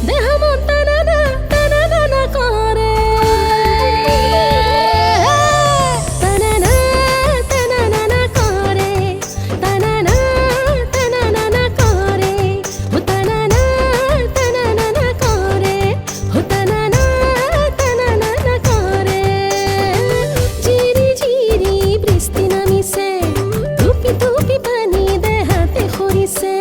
দেহ মন টানা টানা করে টানা টানা করে টানা টানা করে ও টানা টানা করে ও টানা টানা করে ঝিরি ঝিরি বৃষ্টি নামিছে টুপি টুপি পানী দেহাতে সৰিছে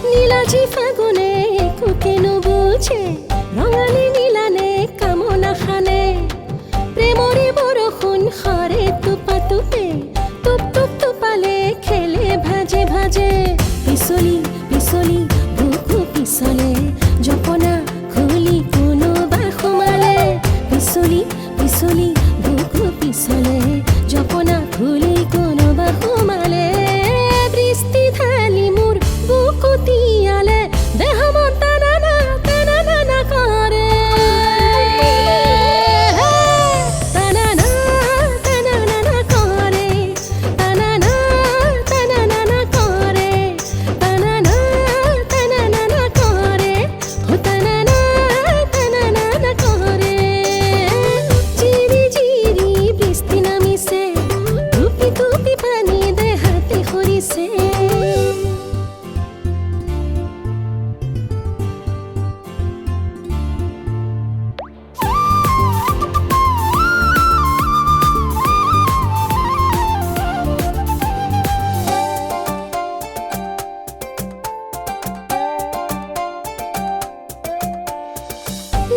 নীলাজি ফাগুনে কুকে নুবুঝে ৰঙালী নীলানে কামনা খানে প্ৰেমৰে বৰষুণ সৰে টোপা টোপে টোপ টোপ টোপালে খেলে ভাজে ভাজে পিছলি পিছলি বুকু পিছলে জপনা খুলি কোনোবা সোমালে পিছলি পিছলি বুকু পিছলে জপনা খুলি কোনোবা সোমালে বৃষ্টি ঢালি মোৰ বুকু তিয়ালে দেহ মন টানা টানা কৰে টানা টানা কৰে টানা টানা কৰে টানা টানা কৰে ও টানা টানা কৰে ঝিৰি ঝিৰি বৃষ্টি নামিছে টুপি টুপি পানী দেহাতে সৰিছে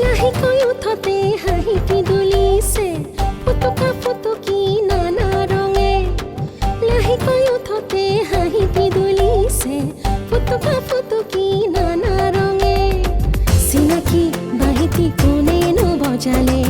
লাহেকৈ উঠতে হাঁহিটি দুলিছে ফুটুকা ফুটুকি নানা ৰঙে লাহেকৈ উঠতে হাঁহিটি দুলিছে ফুটুকা ফুটুকি নানা ৰঙে চিনাকি বাঁহীটি কোনেনো বজালে